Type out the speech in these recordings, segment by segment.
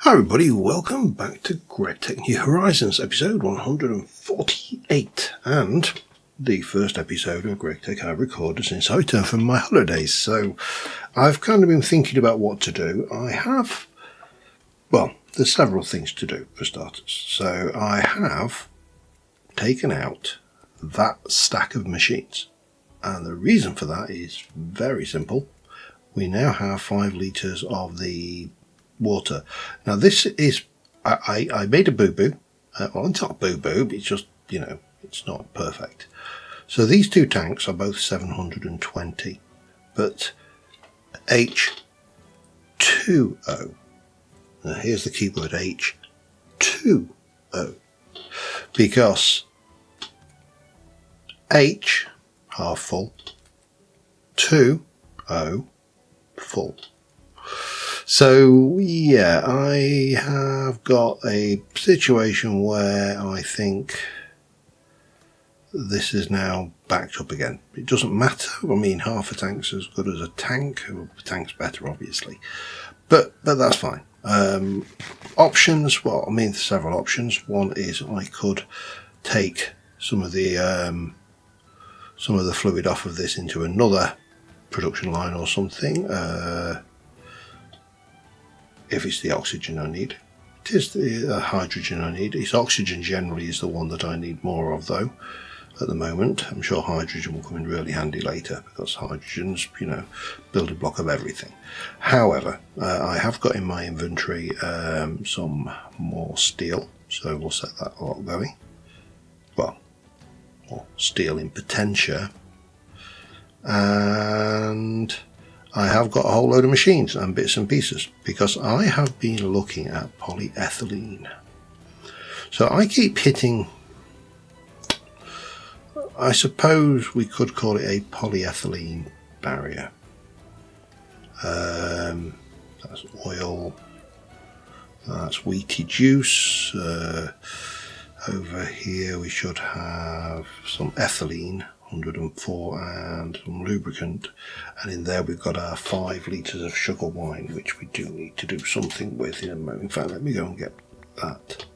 Hi everybody, welcome back to GregTech New Horizons, episode 148, and the first episode of GregTech I've recorded since I returned from my holidays. So I've kind of been thinking about what to do. There's several things to do for starters. So I have taken out that stack of machines, and the reason for that is very simple. We now have 5 litres of the water. Now this is, I made a boo-boo. Well, it's not boo-boo, it's just, it's not perfect. So these two tanks are both 720, but H2O. Now here's the keyword, H2O. Because H, half full, 2O, full. So yeah, I have got a situation where I think this is now backed up again. It doesn't matter. I mean, half a tank's as good as a tank. A tank's better, obviously, but that's fine. Options. Well, I mean, several options. One is I could take some of the fluid off of this into another production line or something. If it's the oxygen I need. It is the hydrogen I need. It's oxygen generally is the one that I need more of, though, at the moment. I'm sure hydrogen will come in really handy later, because hydrogen's, building block of everything. However, I have got in my inventory some more steel, so we'll set that lot going. Well, or steel in potentia. And I have got a whole load of machines and bits and pieces, because I have been looking at polyethylene. So I keep hitting, I suppose we could call it a polyethylene barrier. That's oil, that's wheaty juice. Over here we should have some ethylene, 104, and some lubricant, and in there we've got our 5 litres of sugar wine, which we do need to do something with in a moment. In fact, let me go and get that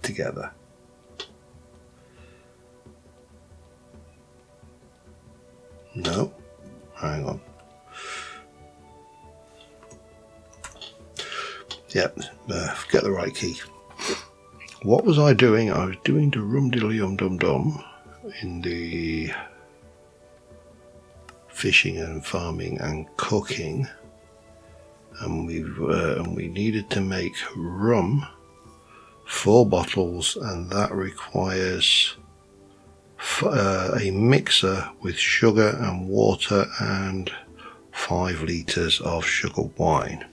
together. No, hang on. Yep, get the right key. What was I doing? I was doing the rum-diddly-dum-dum-dum in the fishing and farming and cooking, and we needed to make rum, 4 bottles, and that requires a mixer with sugar and water and 5 litres of sugar wine.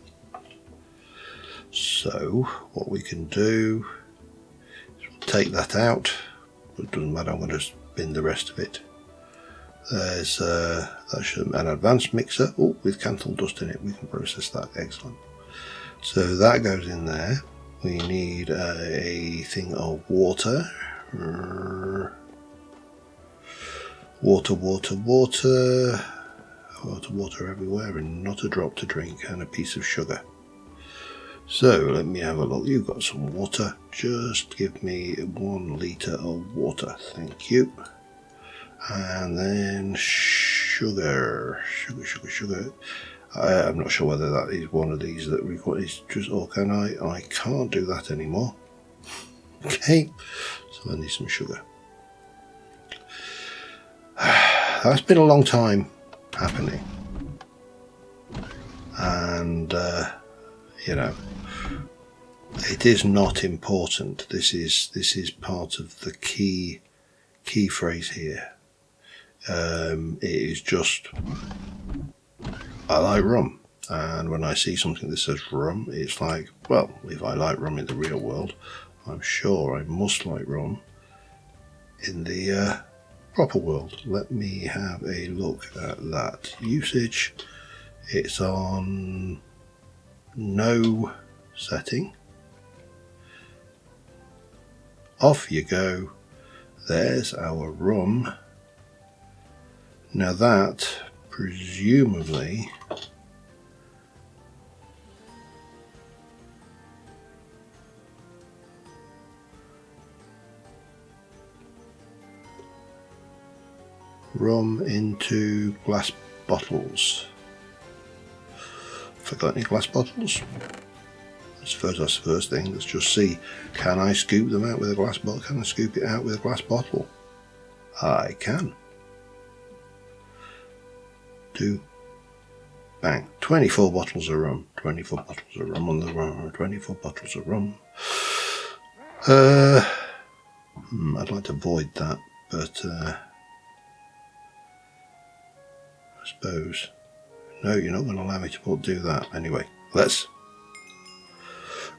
So what we can do is we'll take that out. It doesn't matter, I'm going to bin the rest of it. There's that's an advanced mixer with canthal dust in it. We can process that. Excellent. So that goes in there. We need a thing of water. Water everywhere, and not a drop to drink, and a piece of sugar. So let me have a look. You've got some water. Just give me 1 litre of water. Thank you. And then sugar. I'm not sure whether that is one of these that requires just, or can I can't do that anymore. Okay, so I need some sugar. That's been a long time happening, and it is not important. This is part of the key phrase here. It is just, I like rum, and when I see something that says rum, it's like, well, if I like rum in the real world, I'm sure I must like rum in the proper world. Let me have a look at that usage. It's on no setting. Off you go. There's our rum. Now that presumably rum into glass bottles. Forgot any glass bottles? That's the first thing. Let's just see. Can I scoop them out with a glass bottle? Can I scoop it out with a glass bottle? I can. Do. Bang. 24 bottles of rum. 24 bottles of rum on the rum. 24 bottles of rum. I'd like to avoid that, but I suppose. No, you're not going to allow me to do that. Anyway, let's.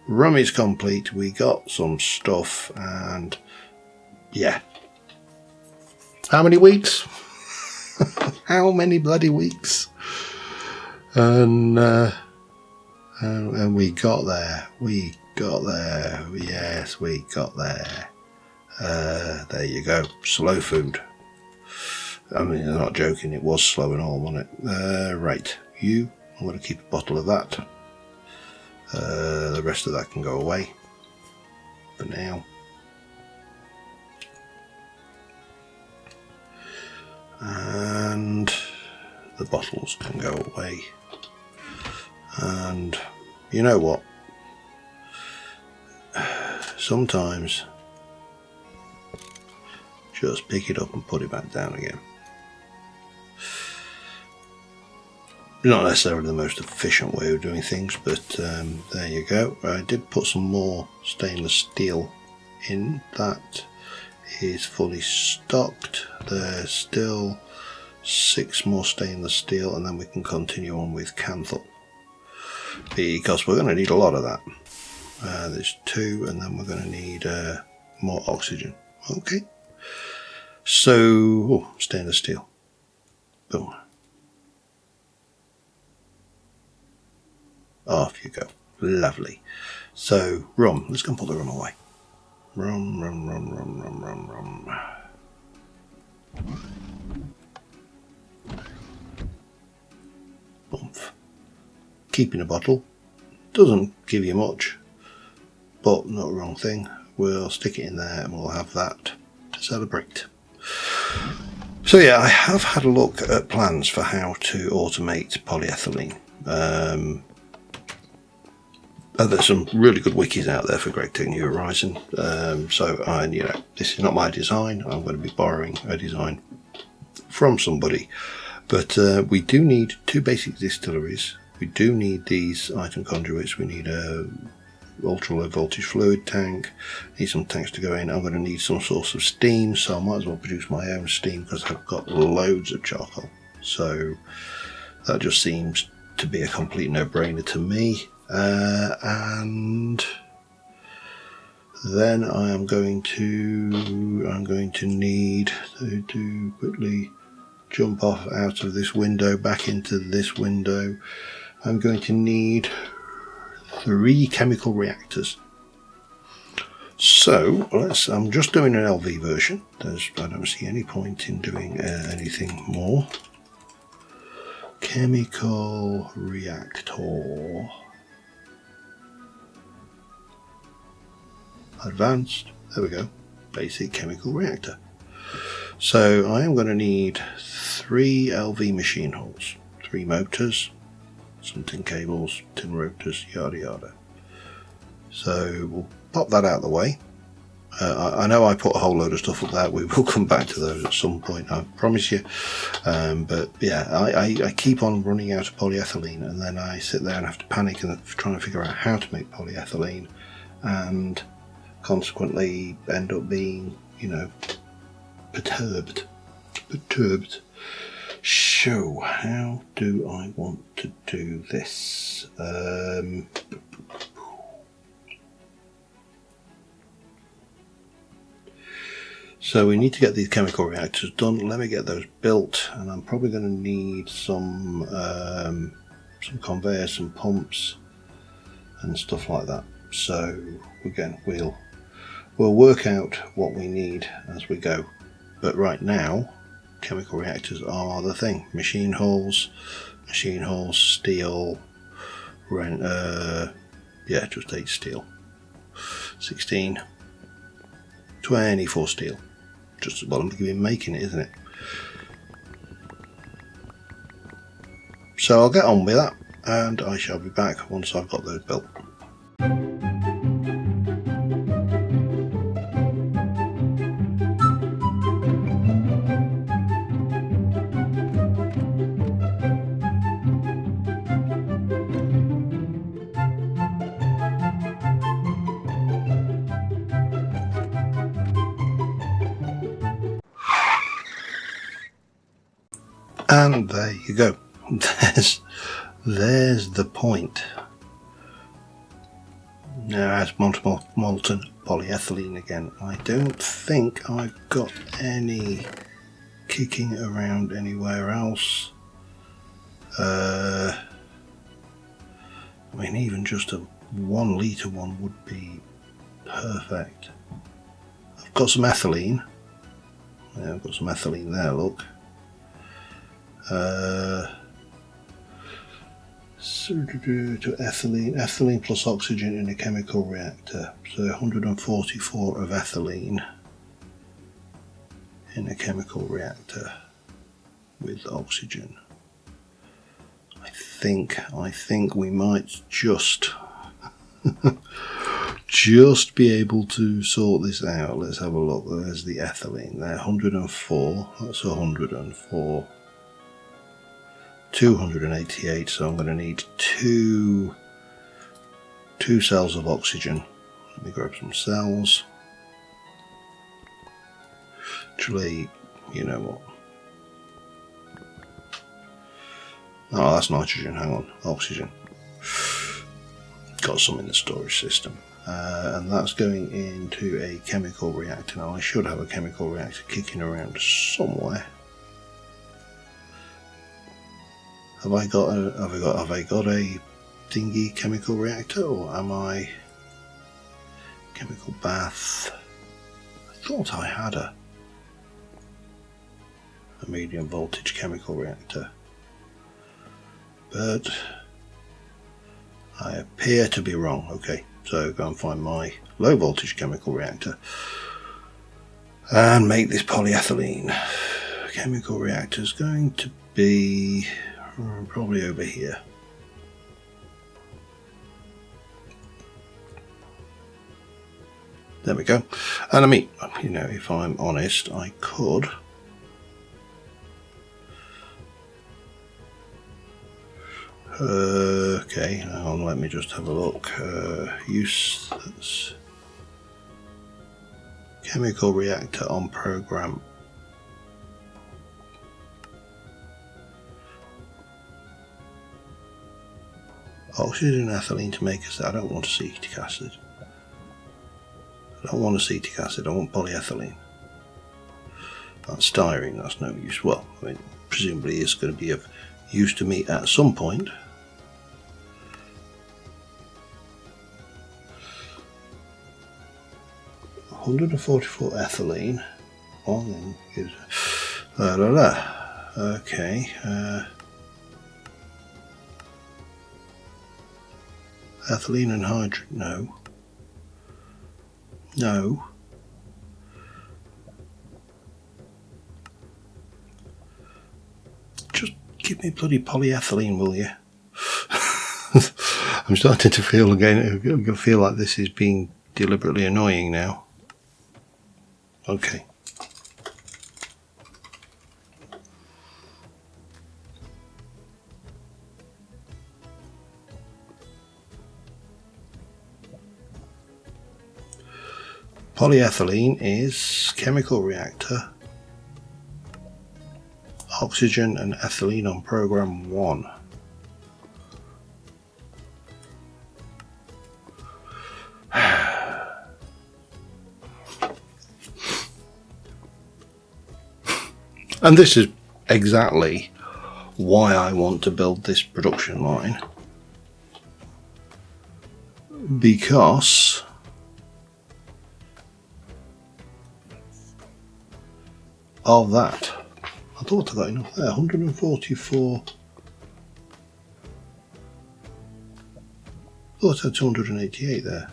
Rum is complete. We got some stuff, and yeah. How many weeks? How many bloody weeks? And we got there. We got there. Yes, we got there. There you go. Slow food. I mean, I'm not joking. It was slow and all, wasn't it? Right. I'm going to keep a bottle of that. The rest of that can go away for now. And the bottles can go away. And you know what? Sometimes just pick it up and put it back down again. Not necessarily the most efficient way of doing things, but there you go. I did put some more stainless steel in. That is fully stocked. There's still 6 more stainless steel, and then we can continue on with Canthal, because we're going to need a lot of that. There's 2, and then we're going to need more oxygen. Okay, so stainless steel. Boom. Off you go. Lovely. So rum. Let's go and put the rum away. Rum. Bump. Keeping a bottle doesn't give you much, but not the wrong thing. We'll stick it in there and we'll have that to celebrate. So yeah, I have had a look at plans for how to automate polyethylene. There's some really good wikis out there for GregTech New Horizon. This is not my design. I'm going to be borrowing a design from somebody. But we do need 2 basic distilleries. We do need these item conduits. We need a ultra low voltage fluid tank. Need some tanks to go in. I'm going to need some source of steam, so I might as well produce my own steam because I've got loads of charcoal. So that just seems to be a complete no-brainer to me. And then I'm going to need to quickly jump off out of this window back into this window. I'm going to need 3 chemical reactors. So I'm just doing an LV version. I don't see any point in doing anything more. Chemical reactor. Advanced, there we go, basic chemical reactor. So I am going to need 3 LV machine holes, 3 motors, some tin cables, tin rotors, yada yada. So we'll pop that out of the way. I know I put a whole load of stuff up there. We will come back to those at some point, I promise you. But yeah, I keep on running out of polyethylene, and then I sit there and have to panic and try and figure out how to make polyethylene, and consequently end up being, perturbed. So how do I want to do this? So we need to get these chemical reactors done. Let me get those built, and I'm probably going to need some conveyors, some pumps and stuff like that. So again, we'll work out what we need as we go. But right now, chemical reactors are the thing. Machine holes, steel, just 8 steel, 16, 24 steel. Just, well, I'm going to be making it, isn't it? So I'll get on with that, and I shall be back once I've got those built. And there you go. There's the point. Now as molten polyethylene again. I don't think I've got any kicking around anywhere else. I mean, even just a 1 litre one would be perfect. I've got some ethylene. Yeah, I've got some ethylene there, look. To ethylene plus oxygen in a chemical reactor. So 144 of ethylene in a chemical reactor with oxygen. I think we might just be able to sort this out. Let's have a look. There's the ethylene there, 104. That's 104. 288, so I'm going to need two cells of oxygen. Let me grab some cells. Actually, you know what? Oh, that's nitrogen. Hang on, oxygen. Got some in the storage system. And that's going into a chemical reactor. Now I should have a chemical reactor kicking around somewhere. Have I got a thingy chemical reactor, or am I chemical bath? I thought I had a medium voltage chemical reactor, but I appear to be wrong. Okay, so go and find my low voltage chemical reactor and make this polyethylene. Chemical reactor is going to be probably over here. There we go. And I mean, you know, if I'm honest, I could okay, hang on, let me just have a look. Use that's chemical reactor on program. Oxygen and ethylene to make us. I don't want acetic acid. I don't want acetic acid. I want polyethylene. That's styrene. That's no use. Well, I mean, presumably it's going to be of use to me at some point. $144 ethylene. On is okay. Ethylene and hydrogen. No. Just give me bloody polyethylene, will you? I'm starting to feel again. I feel like this is being deliberately annoying now. Okay. Polyethylene is chemical reactor, oxygen and ethylene on program 1. And this is exactly why I want to build this production line, because of that. I thought I got enough there. 144. I thought I had 288 there.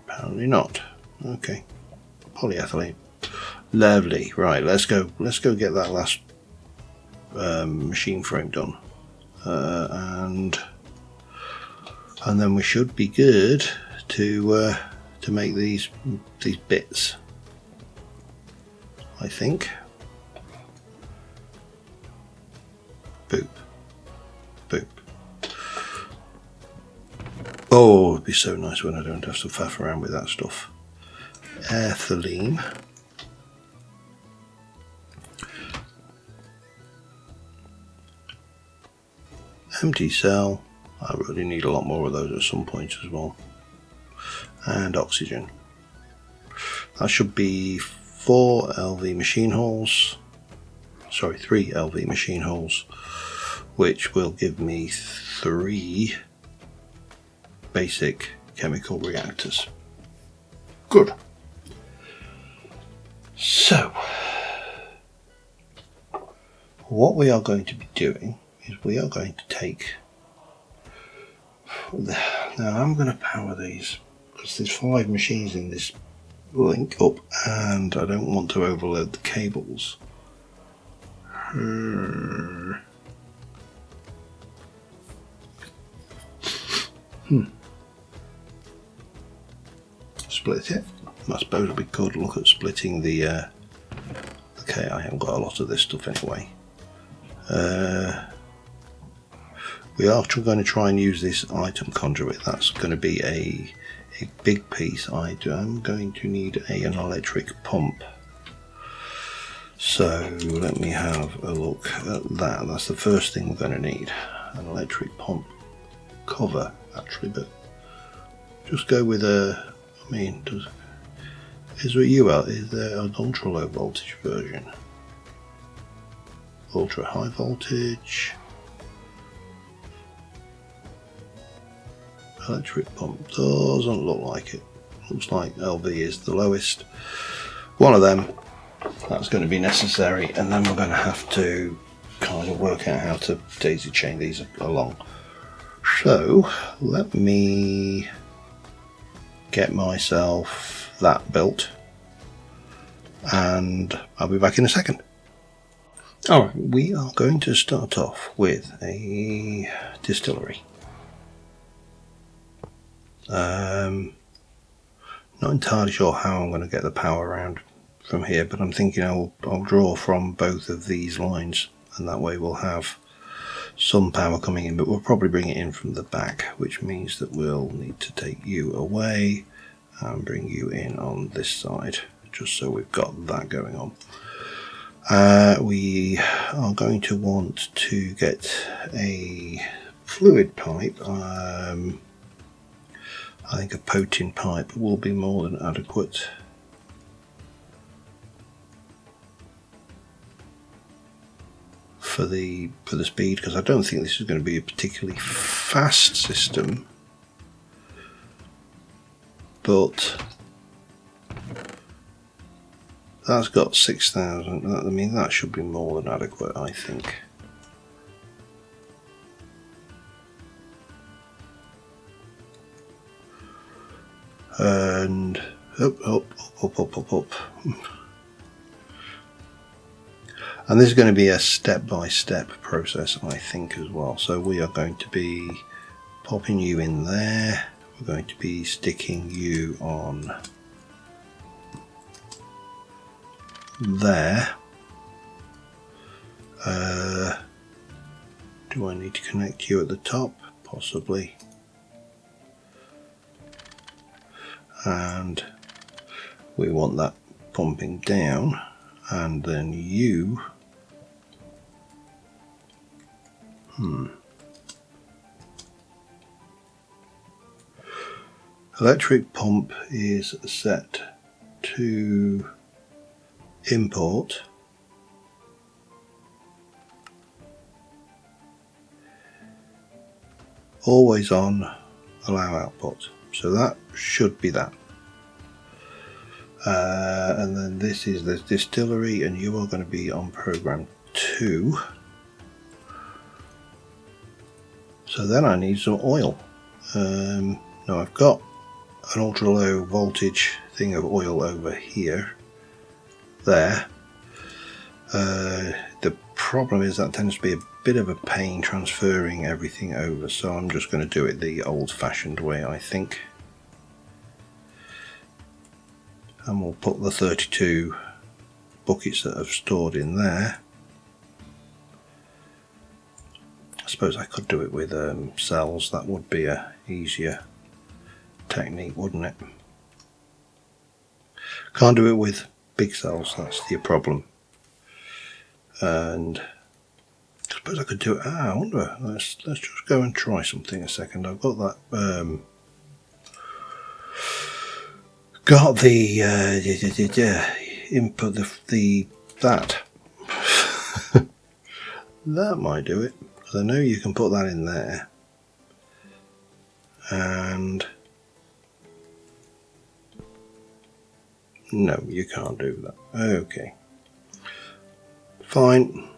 Apparently not. Okay. Polyethylene. Lovely. Right, let's go get that last machine frame done, and then we should be good to make these bits, I think. Boop, boop. Oh, it'd be so nice when I don't have to faff around with that stuff. Polyethelyene. Empty cell. I really need a lot more of those at some point as well. And oxygen. That should be 4 LV machine holes. Sorry, 3 LV machine holes, which will give me 3 basic chemical reactors. Good. So, what we are going to be doing is we are going to take, now I'm going to power these because there's 5 machines in this link up and I don't want to overload the cables. Split it. I suppose we could look at splitting the okay, I haven't got a lot of this stuff anyway. We are going to try and use this item conduit. That's going to be a big piece. I'm going to need an electric pump. So let me have a look at that. That's the first thing we're going to need. An electric pump cover, actually, but just go with a, I mean, is there an ultra low voltage version? Ultra high voltage. Electric pump doesn't look like it. Looks like LV is the lowest. One of them, that's going to be necessary, and then we're going to have to kind of work out how to daisy chain these along. So let me get myself that built and I'll be back in a second. Alright, we are going to start off with a distillery. Not entirely sure how I'm going to get the power around from here, but I'm thinking I'll draw from both of these lines, and that way we'll have some power coming in, but we'll probably bring it in from the back, which means that we'll need to take you away and bring you in on this side, just so we've got that going on. We are going to want to get a fluid pipe. I think a potent pipe will be more than adequate. For the speed, because I don't think this is going to be a particularly fast system, but that's got 6,000. I mean, that should be more than adequate, I think. And up. And this is going to be a step-by-step process, I think, as well. So we are going to be popping you in there. We're going to be sticking you on there. Do I need to connect you at the top? Possibly. And we want that pumping down, and then you electric pump is set to import. Always on, allow output. So that should be that. And then this is the distillery, and you are going to be on program 2. So then I need some oil. Now I've got an ultra low voltage thing of oil over here. There. The problem is that tends to be a bit of a pain transferring everything over, so I'm just going to do it the old-fashioned way, I think. And we'll put the 32 buckets that I've stored in there. I suppose I could do it with cells. That would be a easier technique, wouldn't it? Can't do it with big cells, that's the problem. And I suppose I could do it. I wonder. Let's just go and try something a second. I've got that. Got the input. That that might do it. I know you can put that in there, and no, you can't do that. Okay, fine.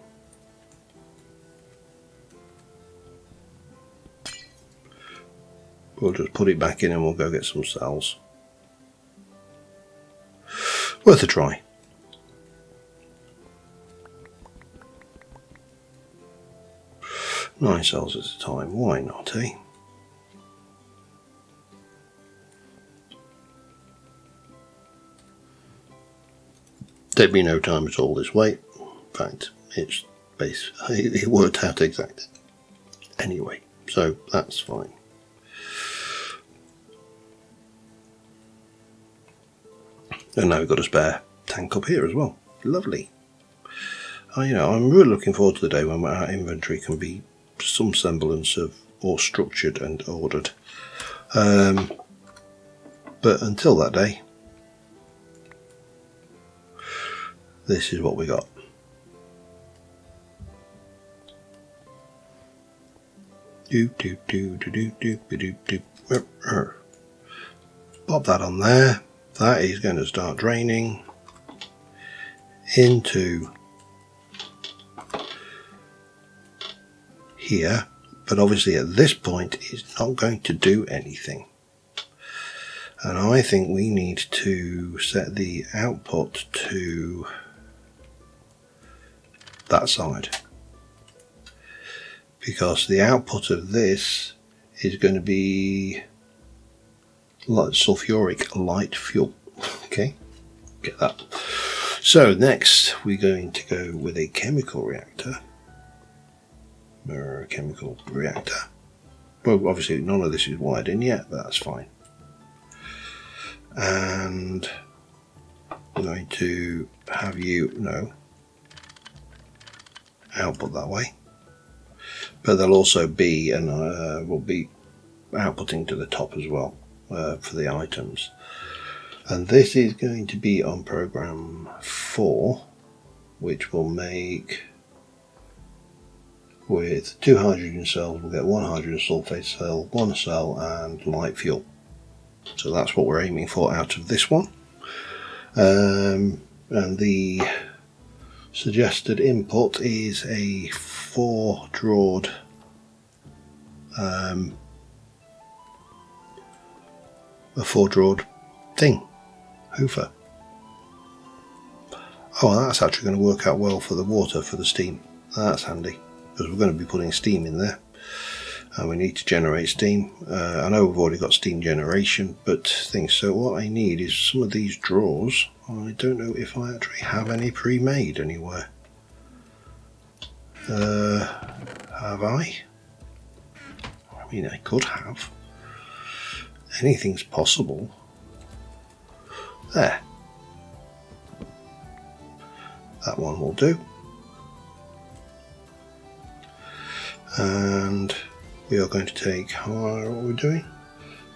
We'll just put it back in and we'll go get some cells. Worth a try. Nine cells at a time, why not, eh? Take me no time at all this way. In fact, it's basically, it worked out exactly. Anyway, so that's fine. And now we've got a spare tank up here as well. Lovely. I'm really looking forward to the day when our inventory can be some semblance of or structured and ordered. But until that day, this is what we got. Pop that on there. That is going to start draining into here, but obviously at this point it's not going to do anything. And I think we need to set the output to that side, because the output of this is going to be sulfuric light fuel. Okay, get that. So next we're going to go with a chemical reactor. Chemical reactor. Well, obviously none of this is wired in yet, but that's fine. And we're going to have output that way, but there'll also be, and will be outputting to the top as well for the items. And this is going to be on program 4, which will make, with 2 hydrogen cells, we'll get 1 hydrogen sulfate cell, 1 cell, and light fuel. So that's what we're aiming for out of this one. And the suggested input is a 4-drawed thing, hoofer. Oh, that's actually going to work out well for the water, for the steam. That's handy, because we're going to be putting steam in there, and we need to generate steam. I know we've already got steam generation, but things. So what I need is some of these drawers. I don't know if I actually have any pre-made anywhere. Have I? I mean, I could have. Anything's possible. There. That one will do. And we are going to take, what are we doing?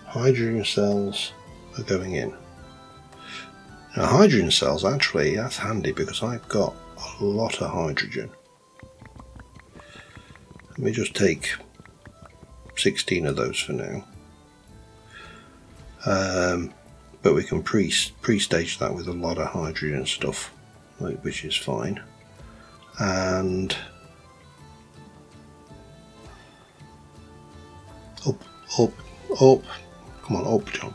Hydrogen cells are going in. Now hydrogen cells, actually, that's handy because I've got a lot of hydrogen. Let me just take 16 of those for now. But we can pre-stage that with a lot of hydrogen stuff, which is fine. And up, come on, up, John.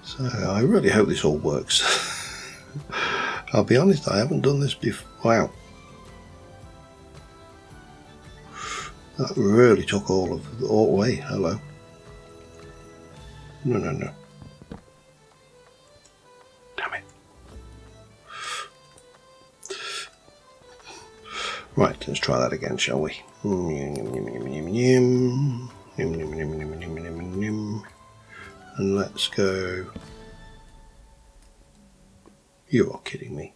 So I really hope this all works. I'll be honest, I haven't done this before. Wow. That really took all away. Hello. No. Damn it. Right, let's try that again, shall we? And let's go. You are kidding me.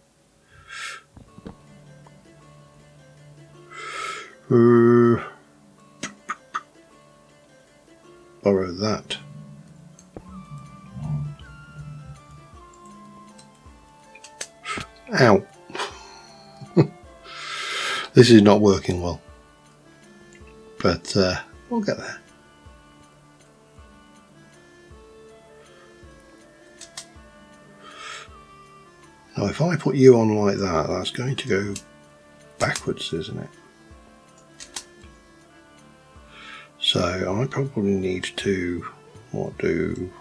Borrow that. Ow. This is not working well. But we'll get there. Now if I put you on like that, that's going to go backwards, isn't it? So I probably need to do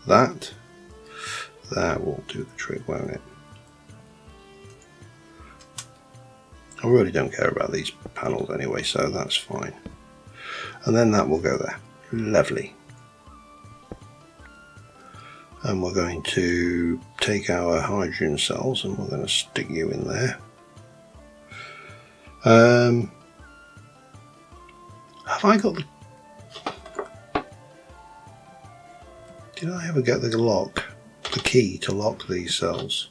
that. That will do the trick, won't it? I really don't care about these panels anyway, so that's fine. And then that will go there. Lovely. And we're going to take our hydrogen cells and we're going to stick you in there. Have I got the... Did I ever get the lock? The key to lock these cells?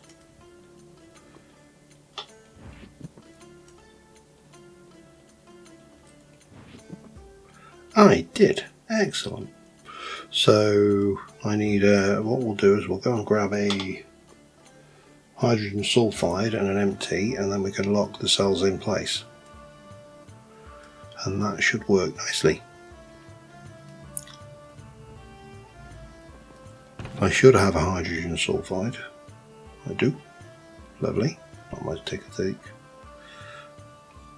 I did. Excellent. So I need what we'll do is we'll go and grab a hydrogen sulfide and an empty, and then we can lock the cells in place. And that should work nicely. I should have a hydrogen sulfide. I do. Lovely. I might take a take.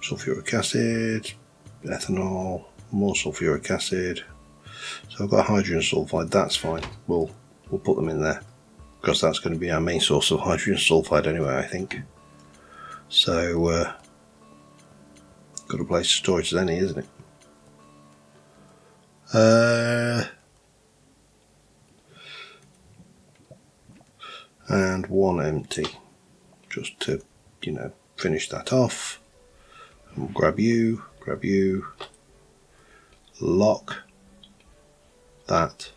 Sulfuric acid, ethanol, more sulfuric acid. So I've got hydrogen sulfide, that's fine. We'll put them in there because that's going to be our main source of hydrogen sulfide anyway, I think. So got a place to store it as any, isn't it? And one empty, just to, you know, finish that off. And we'll grab you, lock that,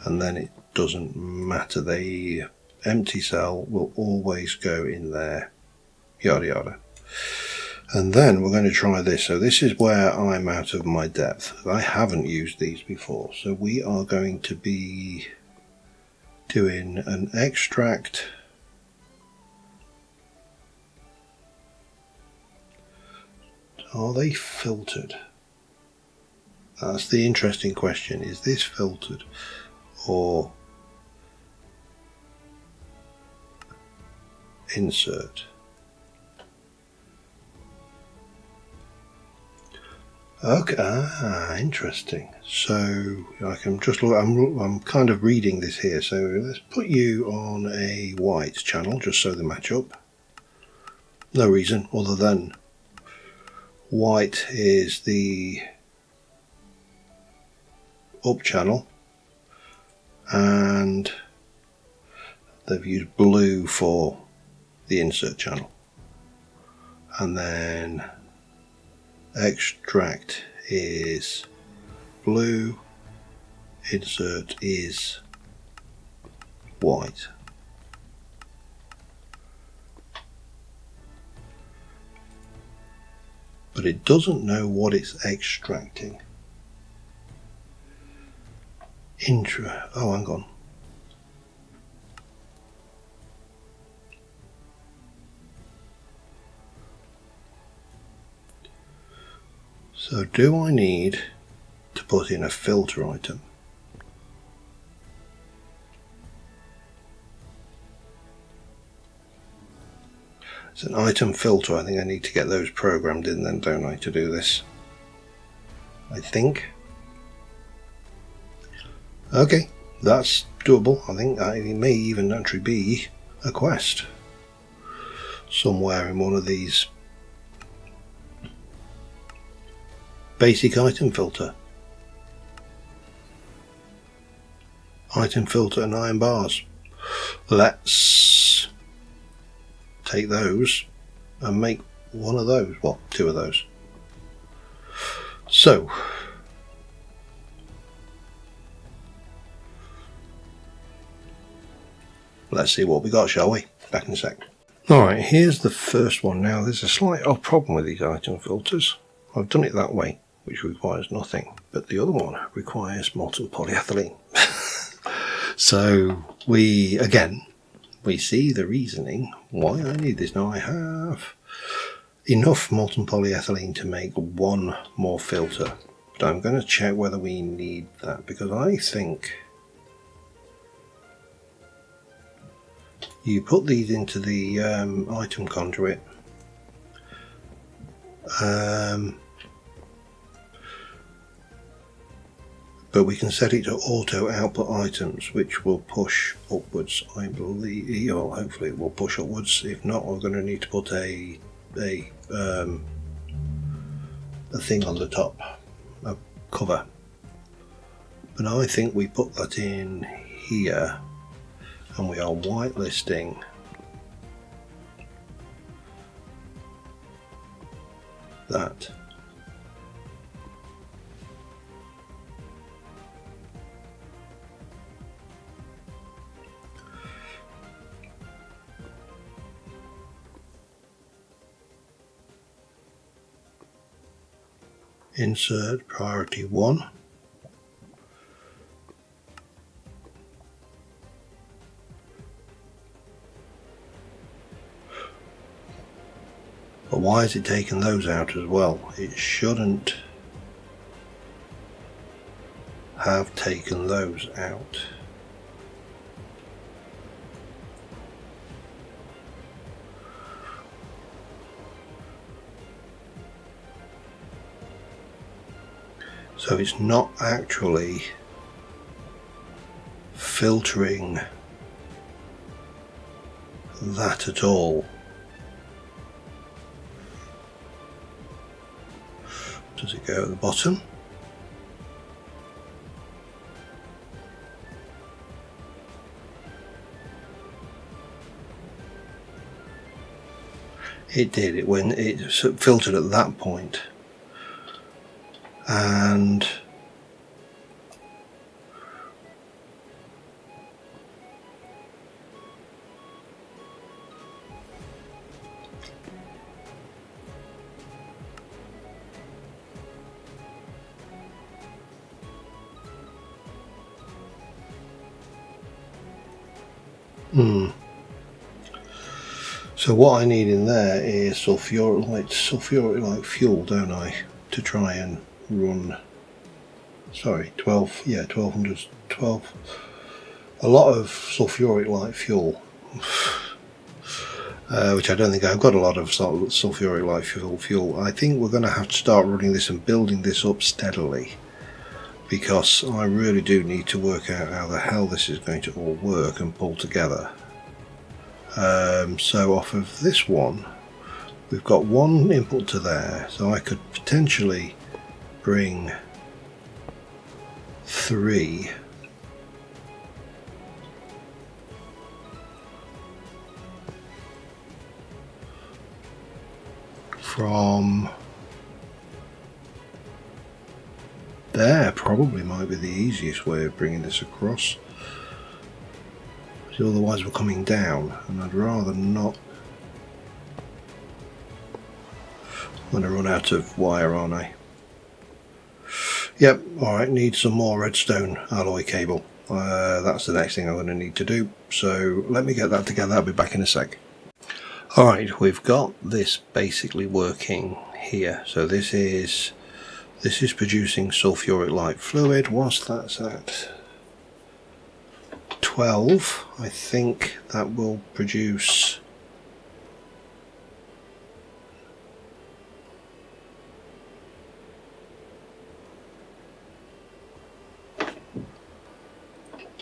and then it doesn't matter, the empty cell will always go in there, yada yada. And then we're going to try this. So this is where I'm out of my depth. I haven't used these before, so we are going to be doing an extract. Are they filtered? That's the interesting question. Is this filtered or insert? Okay, interesting. So I can just look. I'm kind of reading this here. So let's put you on a white channel just so they match up. No reason other than white is the up channel and they've used blue for the insert channel, and then extract is blue, insert is white. But it doesn't know what it's extracting. Oh, hang on. So do I need to put in a filter item? It's an item filter. I think I need to get those programmed in then, don't I, to do this? I think. Okay, that's doable. I think that it may even actually be a quest somewhere in one of these. Basic item filter. Item filter and iron bars. Let's take those and make one of those. Well, two of those. So let's see what we got, shall we? Back in a sec. Alright, here's the first one. Now there's a slight problem with these item filters. I've done it that way, which requires nothing, but the other one requires molten polyethylene. So we see the reasoning why I need this. Now I have enough molten polyethylene to make one more filter, but I'm going to check whether we need that, because I think you put these into the item conduit, but we can set it to auto output items, which will push upwards, I believe. Well, hopefully it will push upwards. If not, we're going to need to put a thing on the top, a cover. But I think we put that in here, and we are whitelisting that. Insert priority 1. But why is it taking those out as well? It shouldn't have taken those out. So it's not actually filtering that at all. Does it go at the bottom? It did. It filtered at that point. And so what I need in there is sulfuric light fuel, don't I, to try and run, sorry, 1200, a lot of sulfuric light fuel, which I don't think I've got a lot of sulfuric light fuel. I think we're going to have to start running this and building this up steadily, because I really do need to work out how the hell this is going to all work and pull together. So off of this one, we've got one input to there, so I could potentially bring 3 from there. Probably might be the easiest way of bringing this across. Otherwise we're coming down, and I'd rather not. I'm going to run out of wire, aren't I? Yep, alright, need some more redstone alloy cable. That's the next thing I'm going to need to do, so let me get that together. I'll be back in a sec. Alright, we've got this basically working here. So this is producing sulfuric light fluid. Whilst that's at 12, I think that will produce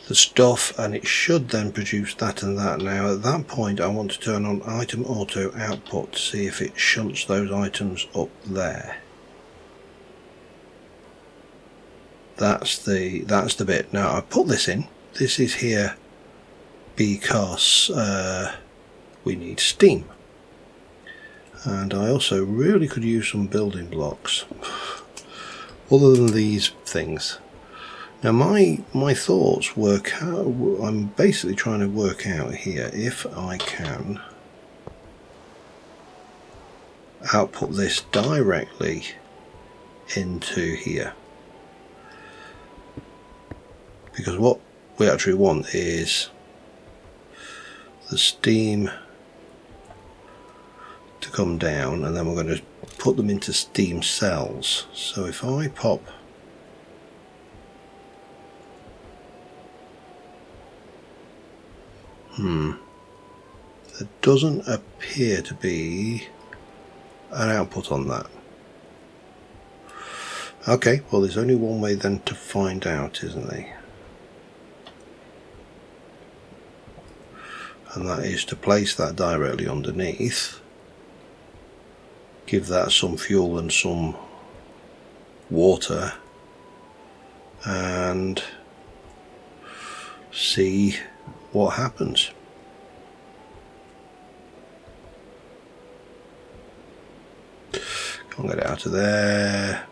the the stuff, and it should then produce that and that. Now at that point I want to turn on item auto output to see if it shunts those items up there. That's the bit. Now I put this in. This is here because we need steam, and I also really could use some building blocks other than these things. Now my thoughts work out. I'm basically trying to work out here if I can output this directly into here, because what we actually want is the steam to come down, and then we're going to put them into steam cells. So if I pop there doesn't appear to be an output on that. Okay, well there's only one way then to find out, isn't there? And that is to place that directly underneath, give that some fuel and some water, and see what happens. Can't get it out of there.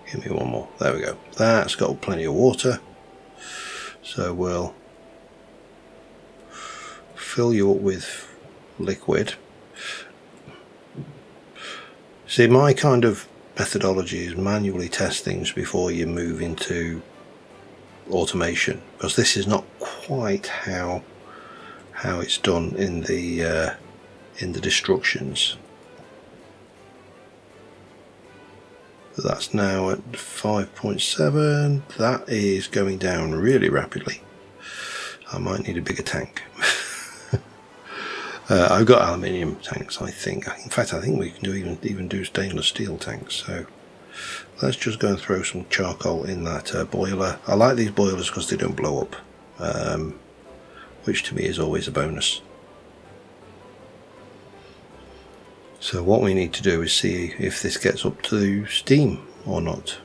Give me one more. There we go. That's got plenty of water, so we'll fill you up with liquid. See, my kind of methodology is manually test things before you move into automation, because this is not quite how it's done in the destructions. That's now at 5.7. That is going down really rapidly. I might need a bigger tank. I've got aluminium tanks, I think. In fact, I think we can even do stainless steel tanks. So let's just go and throw some charcoal in that boiler. I like these boilers because they don't blow up, which to me is always a bonus. So what we need to do is see if this gets up to steam or not.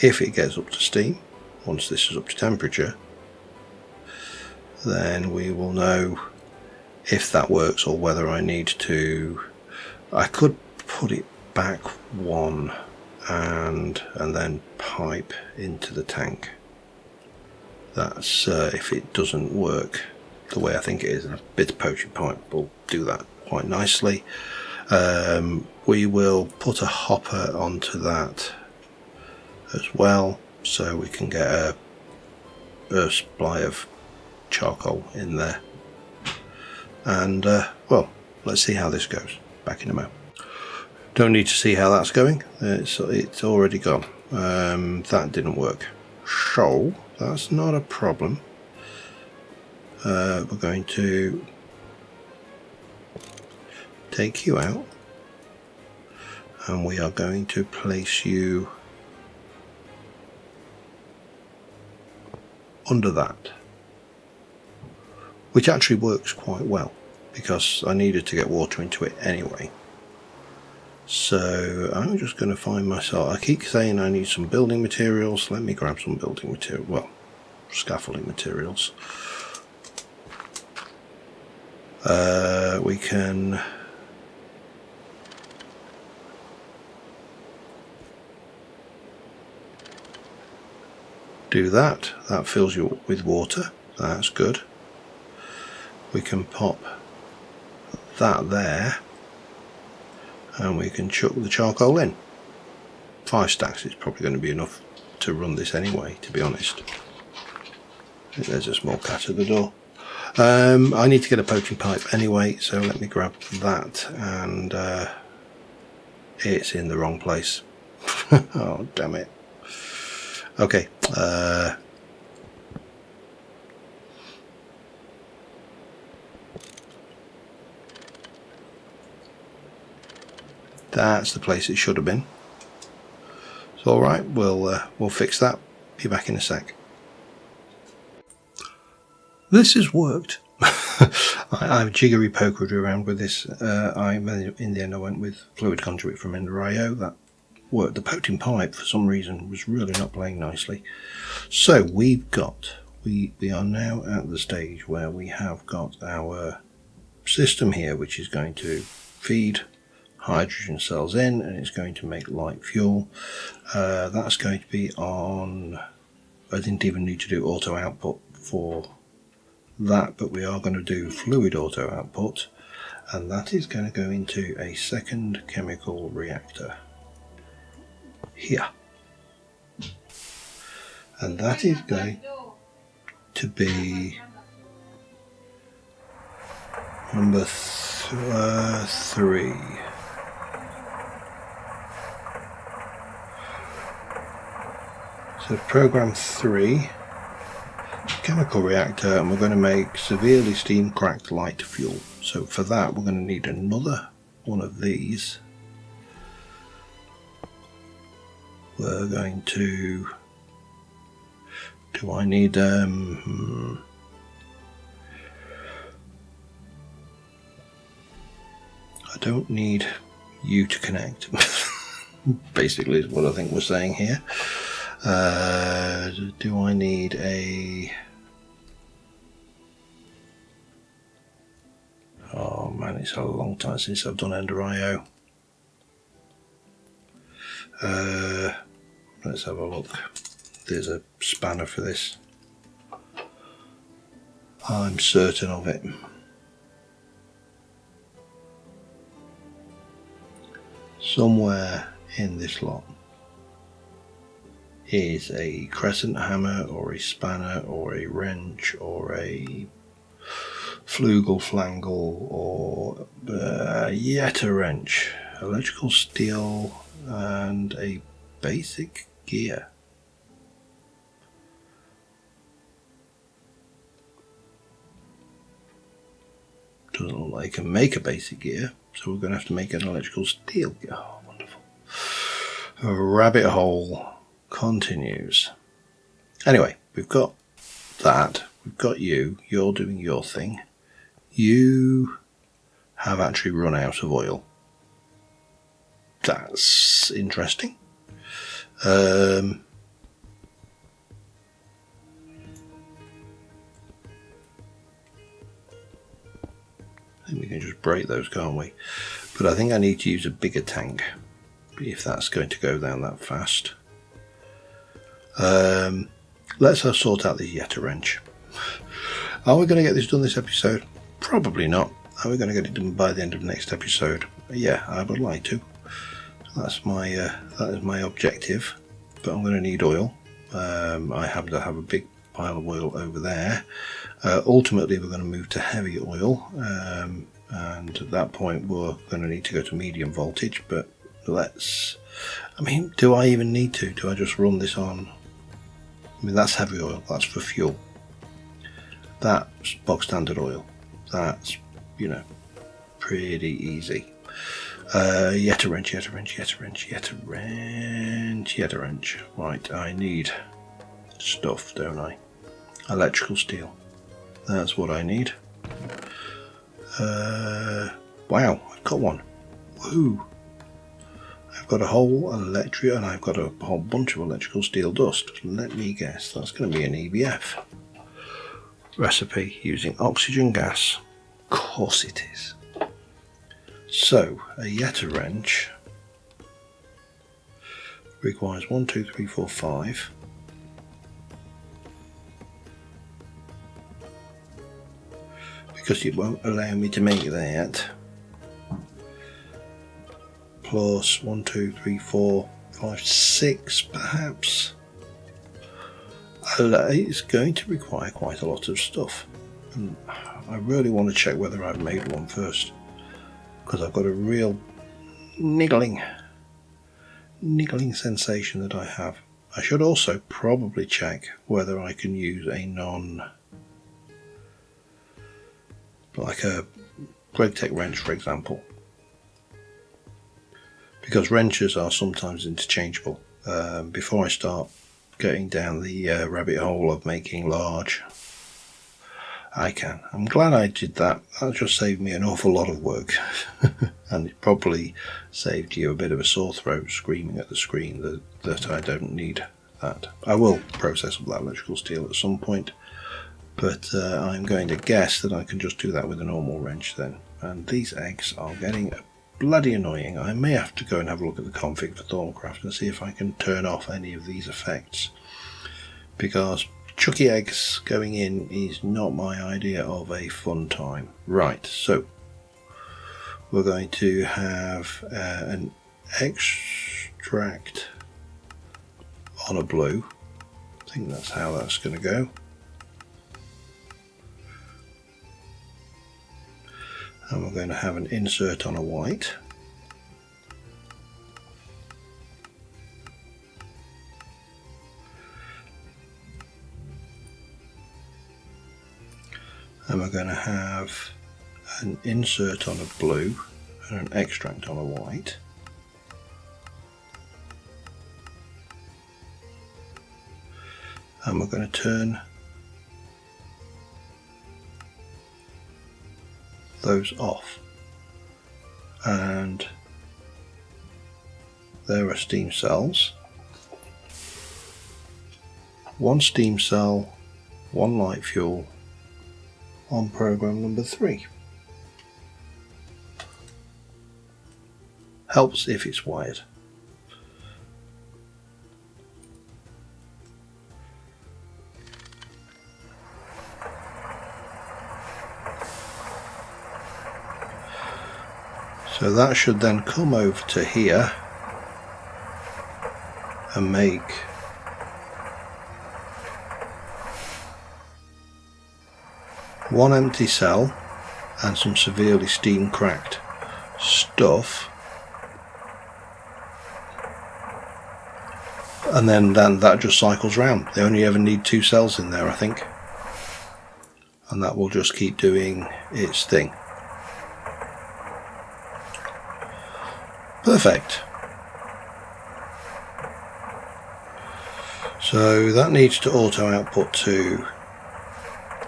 If it gets up to steam, once this is up to temperature, then we will know if that works, or whether I need to. I could put it back one and then pipe into the tank. That's if it doesn't work the way I think it is. A bit of poaching pipe will do that quite nicely. We will put a hopper onto that as well, so we can get a supply of charcoal in there. And well, let's see how this goes. Back in a moment. Don't need to see how that's going. It's already gone. That didn't work, so that's not a problem. We're going to take you out, and we are going to place you under that, which actually works quite well because I needed to get water into it anyway. So I'm just going to find myself, I keep saying I need some building materials. Let me grab some building material, well, scaffolding materials. We can do that. That fills you up with water. That's good. We can pop that there, and we can chuck the charcoal in. 5 stacks is probably going to be enough to run this anyway, to be honest. There's a small cat at the door. I need to get a poaching pipe anyway, so let me grab that, and it's in the wrong place. Oh, damn it. Okay. That's the place it should have been. It's all right. We'll fix that. Be back in a sec. This has worked. I've jiggery pokered around with this. In the end I went with fluid conduit from Ender.io. That worked. The poked-in pipe for some reason was really not playing nicely. So we are now at the stage where we have got our system here, which is going to feed hydrogen cells in, and it's going to make light fuel. That's going to be on, I didn't even need to do auto output for that, but we are going to do fluid auto output, and that is going to go into a second chemical reactor here, and that is going to be number 3. So program 3, chemical reactor, and we're going to make severely steam cracked light fuel. So for that we're going to need another one of these. We're going to, do I need I don't need you to connect. Basically is what I think we're saying here. Do I need a... Oh man, it's a long time since I've done Ender.io. Let's have a look. There's a spanner for this. I'm certain of it. Somewhere in this lot is a crescent hammer or a spanner or a wrench or a flugel flangle or yet a wrench, electrical steel, and a basic gear. Doesn't look like I can make a basic gear, so we're going to have to make an electrical steel gear. Oh, wonderful. A rabbit hole continues. Anyway, we've got that. We've got you. You're doing your thing. You have actually run out of oil. That's interesting. I think we can just break those, can't we? But I think I need to use a bigger tank if that's going to go down that fast. Let's sort out the Yeta wrench. Are we going to get this done this episode? Probably not. Are we going to get it done by the end of next episode? Yeah, I would like to. That is my objective. But I'm going to need oil. I happen to have a big pile of oil over there. Ultimately, we're going to move to heavy oil, and at that point, we're going to need to go to medium voltage. But do I even need to? Do I just run this on? I mean, that's heavy oil. That's for fuel. That's bog standard oil. That's, pretty easy. Yet a wrench. Right, I need stuff, don't I? Electrical steel. That's what I need. Wow, I've got one. Woohoo! I've got a whole electric, and I've got a whole bunch of electrical steel dust. Let me guess, that's going to be an EBF recipe using oxygen gas. Of course it is. So, a Yeta wrench requires 1, 2, 3, 4, 5. Because it won't allow me to make that. Plus 1, 2, 3, 4, 5, 6 perhaps. It's going to require quite a lot of stuff. And I really want to check whether I've made one first, because I've got a real niggling sensation that I have. I should also probably check whether I can use a like a GregTech wrench, for example, because wrenches are sometimes interchangeable. before I start getting down the rabbit hole of making large, I can. I'm glad I did that. That just saved me an awful lot of work. And it probably saved you a bit of a sore throat screaming at the screen that I don't need that. I will process up that electrical steel at some point, but I'm going to guess that I can just do that with a normal wrench then. And these eggs are getting bloody annoying. I may have to go and have a look at the config for Thorncraft and see if I can turn off any of these effects, because chucky eggs going in is not my idea of a fun time. Right, so we're going to have an extract on a blue. I think that's how that's going to go. And we're going to have an insert on a white. And we're going to have an insert on a blue and an extract on a white. And we're going to turn those off, and there are steam cells. One steam cell, one light fuel on program number 3. Helps if it's wired. So that should then come over to here and make one empty cell and some severely steam cracked stuff, and then that just cycles round. They only ever need 2 cells in there, I think, and that will just keep doing its thing. Perfect. So that needs to auto output to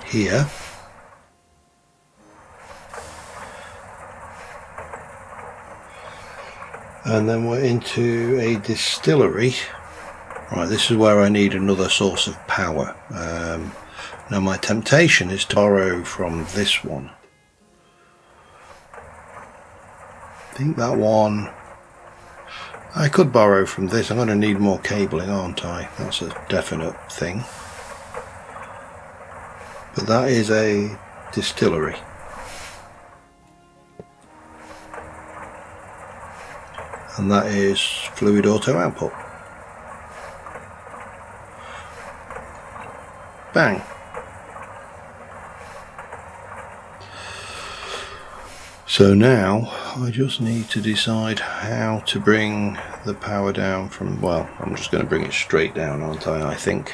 here. And then we're into a distillery. Right, this is where I need another source of power. Now my temptation is to borrow from this one. I think that one I could borrow from this. I'm going to need more cabling, aren't I? That's a definite thing. But that is a distillery. And that is fluid auto output. Bang. So now I just need to decide how to bring the power down from, well, I'm just going to bring it straight down, aren't I think.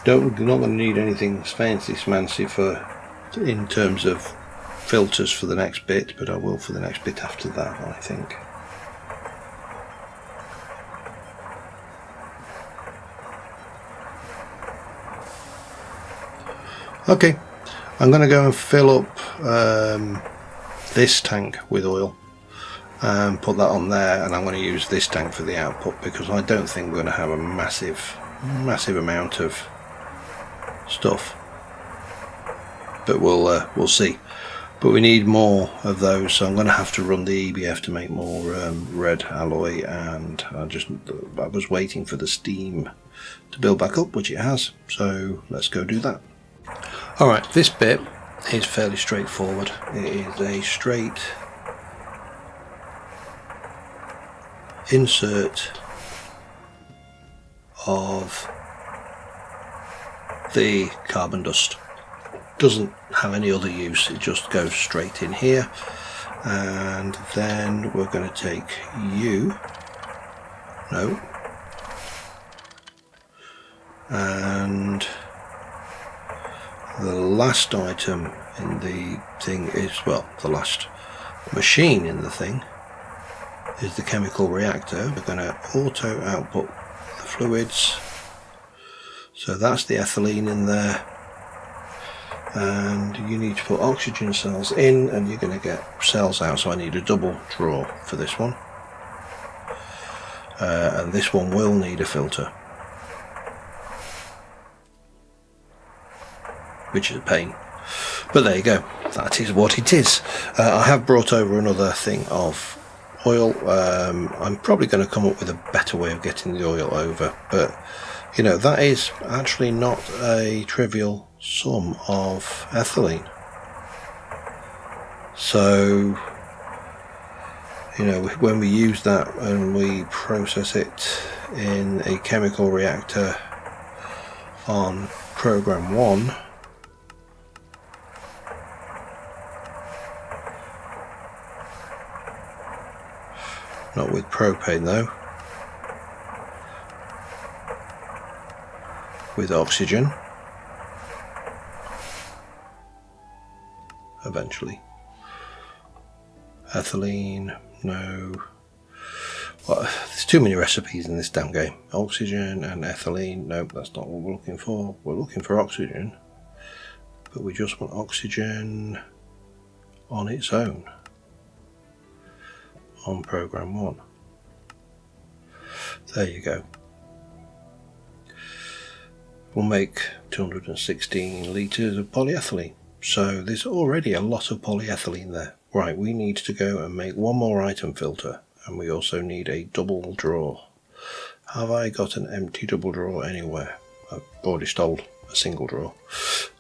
Not going to need anything fancy smancy in terms of filters for the next bit, but I will for the next bit after that, I think. Okay, I'm going to go and fill up this tank with oil and put that on there, and I'm going to use this tank for the output, because I don't think we're going to have a massive amount of stuff, but we'll see. But we need more of those, so I'm going to have to run the EBF to make more red alloy, and I was waiting for the steam to build back up, which it has, so let's go do that. Alright, this bit is fairly straightforward. It is a straight insert of the carbon dust. Doesn't have any other use, it just goes straight in here. And then we're going to take and the last item in the thing is, well, the last machine in the thing is the chemical reactor. We're going to auto output the fluids. So that's the ethylene in there. And you need to put oxygen cells in, and you're going to get cells out. So I need a double draw for this one. And this one will need a filter, which is a pain. But there you go. That is what it is. I have brought over another thing of oil. I'm probably going to come up with a better way of getting the oil over. But, you know, that is actually not a trivial sum of ethylene. So, you know, when we use that and we process it in a chemical reactor on program 1, not with propane though, with oxygen eventually. Ethylene, no. Well, there's too many recipes in this damn game. Oxygen and ethylene, nope, that's not what we're looking for. We're looking for oxygen, but we just want oxygen on its own on program 1. There you go. We'll make 216 litres of polyethylene. So there's already a lot of polyethylene there. Right, we need to go and make one more item filter, and we also need a double draw. Have I got an empty double draw anywhere? I've already stole a single draw.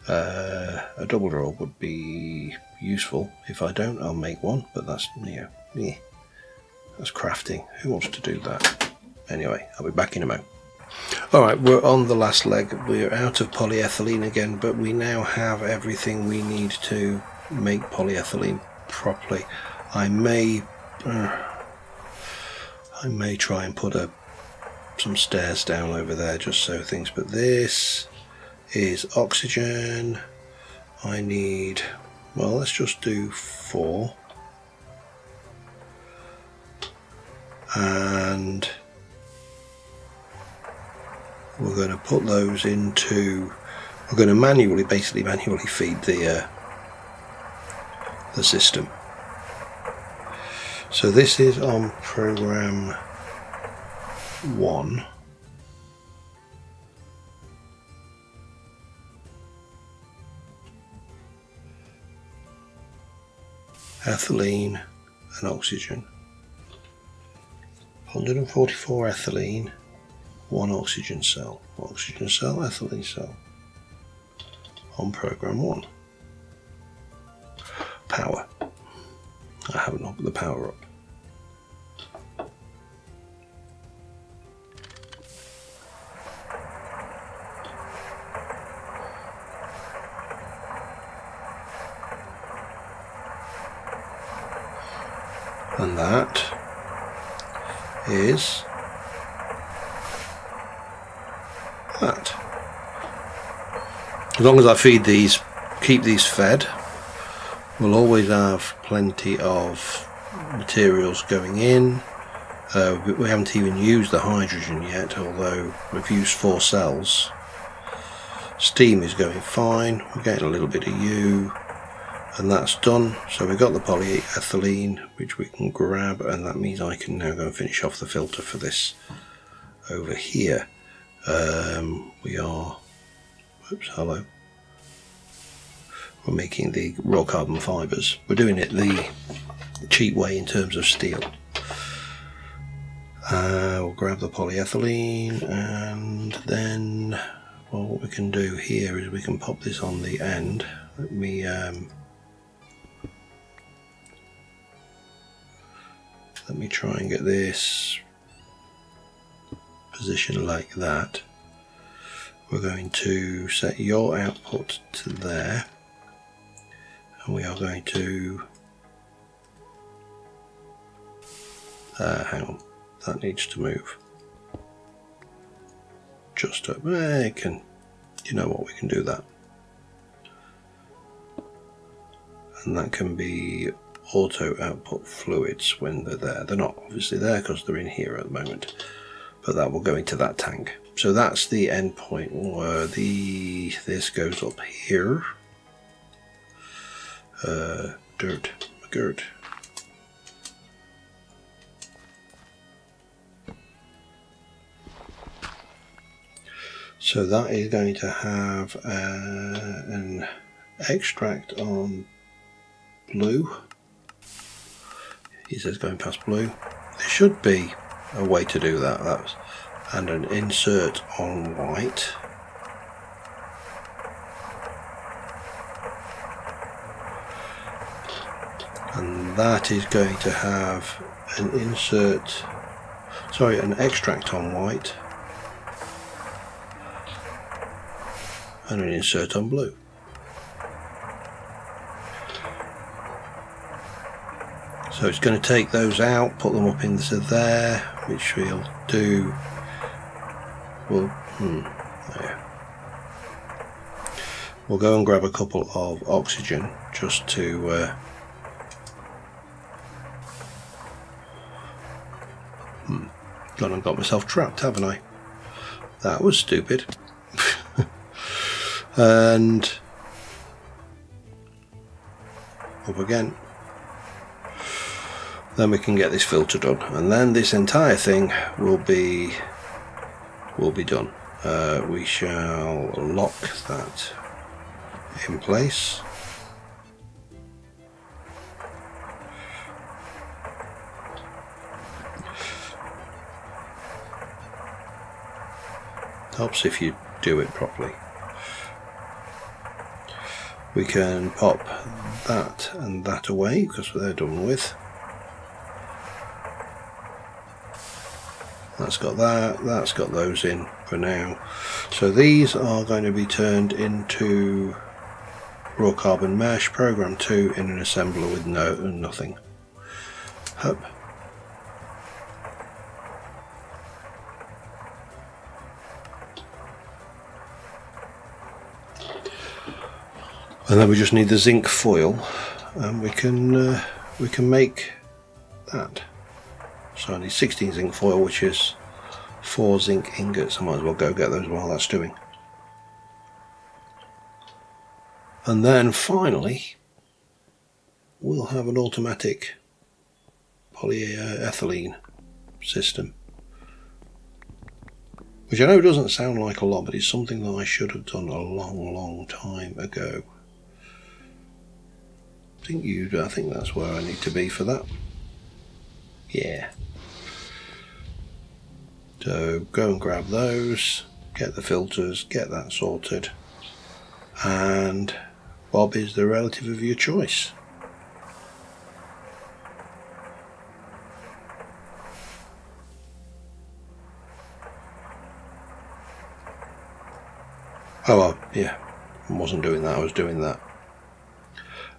A double draw would be useful. If I don't, I'll make one, but that's, you know, that's crafting. Who wants to do that? Anyway, I'll be back in a moment. Alright, we're on the last leg. We're out of polyethylene again, but we now have everything we need to make polyethylene properly. I may try and put some stairs down over there just so things, but this is oxygen. I need, well, let's just do 4. And we're going to put those into, we're going to basically manually feed the system. So this is on program 1. Ethylene and oxygen. 144 ethylene, 1 oxygen cell, ethylene cell on program 1. Power. I haven't hooked the power up. And that is that. As long as I feed these, keep these fed, we'll always have plenty of materials going in. We haven't even used the hydrogen yet, although we've used 4 cells. Steam is going fine, we're getting a little bit of U, and that's done. So we've got the polyethylene, which we can grab, and that means I can now go and finish off the filter for this over here. We are, oops, hello. We're making the raw carbon fibres. We're doing it the cheap way in terms of steel. We'll grab the polyethylene, and then, well, what we can do here is we can pop this on the end. Let me try and get this positioned like that. We're going to set your output to there, and we are going to hang on, that needs to move just up. You know what, we can do that, and that can be auto output fluids when they're there. They're not obviously there because they're in here at the moment, but that will go into that tank. So that's the end point where this goes up here. Dirt. So that is going to have an extract on blue. He says going past blue. There should be a way to do that. And an insert on white. And that is going to have an an extract on white and an insert on blue. So it's going to take those out, put them up into there, which we'll do. We'll go and grab a couple of oxygen just to got myself trapped, haven't I? That was stupid. And up again. Then we can get this filter done, and then this entire thing will be done. We shall lock that in place. Helps if you do it properly. We can pop that and that away because they're done with. That's got that, that's got those in for now. So these are going to be turned into raw carbon mesh, program 2 in an assembler with nothing. Hup. And then we just need the zinc foil, and we can make that. So I need 16 zinc foil, which is 4 zinc ingots. I might as well go get those while that's doing. And then finally, we'll have an automatic polyethylene system. Which I know doesn't sound like a lot, but it's something that I should have done a long time ago. I think that's where I need to be for that. Yeah. So go and grab those, get the filters, get that sorted, and Bob is the relative of your choice. Oh well, yeah, I wasn't doing that, I was doing that.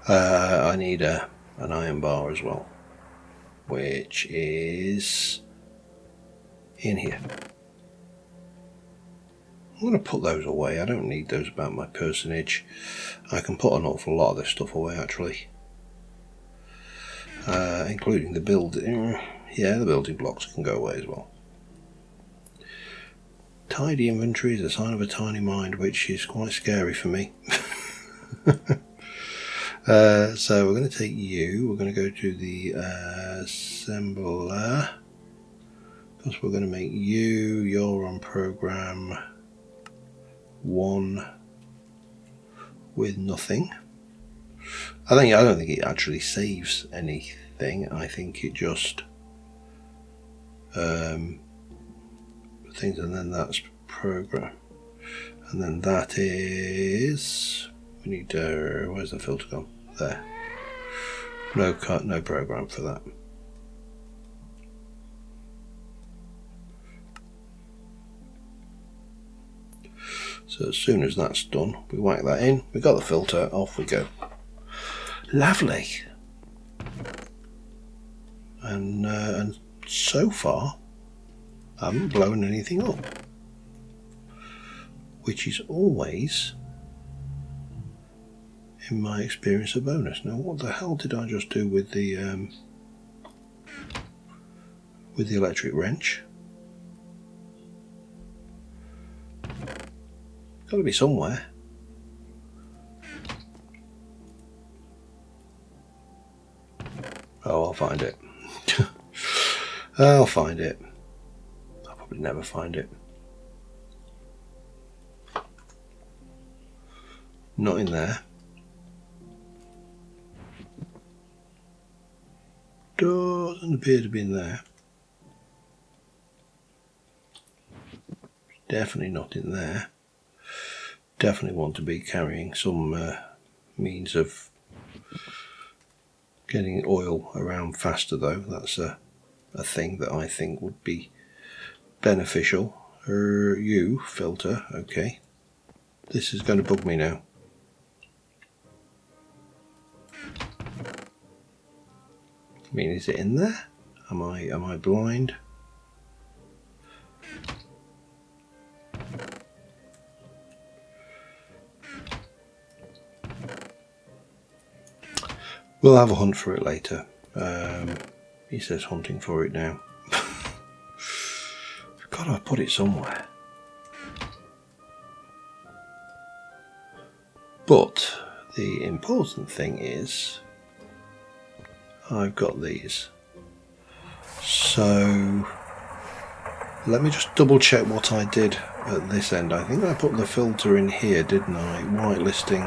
I need an iron bar as well, which is in here. I'm going to put those away. I don't need those about my personage. I can put an awful lot of this stuff away actually, including the building. Yeah, the building blocks can go away as well. Tidy inventory is a sign of a tiny mind, which is quite scary for me. So we're going to take you, we're going to go to the assembler, because we're going to make you're on program 1 with nothing. I don't think it actually saves anything. I think it just things, and then that's program, and then that is, we need where's the filter gone? There. No program for that. So as soon as that's done, we whack that in, we got the filter, off we go. Lovely. And so far I haven't blown anything up, which is always in my experience a bonus. Now what the hell did I just do with the electric wrench? Got to be somewhere. Oh, I'll find it. I'll find it. I'll probably never find it. Not in there. Doesn't appear to be in there. Definitely not in there. Definitely want to be carrying some means of getting oil around faster though. That's a thing that I think would be beneficial. You filter, okay. This is going to bug me now. I mean, is it in there? Am I blind? We'll have a hunt for it later. He says hunting for it now. God, I put it somewhere. But the important thing is I've got these. So let me just double check what I did at this end. I think I put the filter in here, didn't I? Whitelisting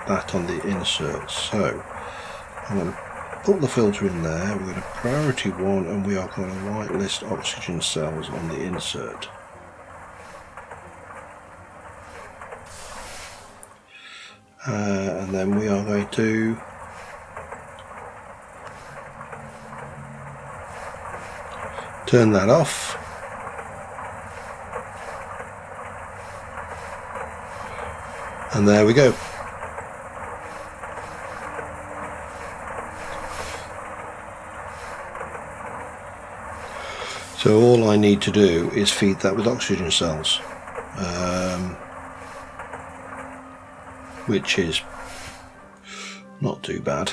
that on the insert. So I'm going to put the filter in there. We're going to priority 1 and we are going to whitelist oxygen cells on the insert. And then we are going to turn that off. And there we go. So all I need to do is feed that with oxygen cells, which is not too bad.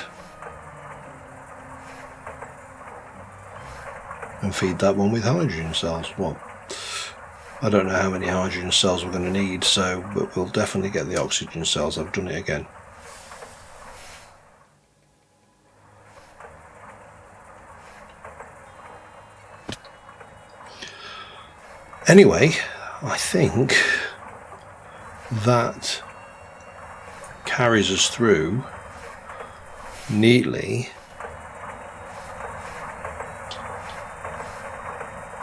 And feed that one with hydrogen cells. Well, I don't know how many hydrogen cells we're going to need, but we'll definitely get the oxygen cells. I've done it again. Anyway, I think that carries us through neatly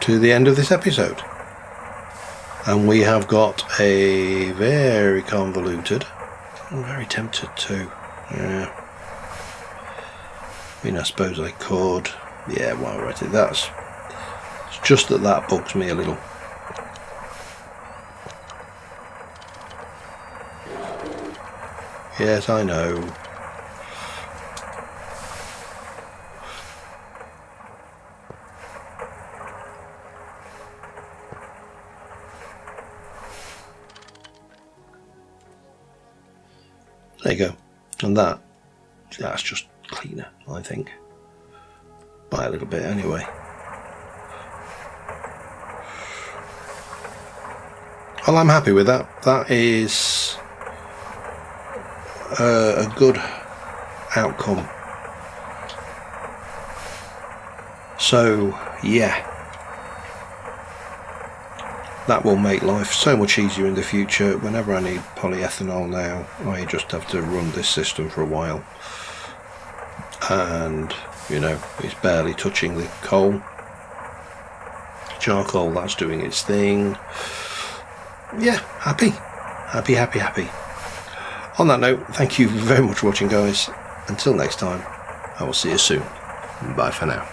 to the end of this episode. And we have got a very convoluted, I'm very tempted to, yeah. I mean, I suppose I could, yeah, while we're at it, it's just that bugs me a little. Yes, I know. There you go. And that's just cleaner, I think. By a little bit anyway. Well, I'm happy with that. That is a good outcome. So yeah, that will make life so much easier in the future. Whenever I need polyethanol now, I just have to run this system for a while, and you know, it's barely touching the coal. Charcoal, that's doing its thing. Yeah, happy. On that note, thank you very much for watching, guys. Until next time, I will see you soon. Bye for now.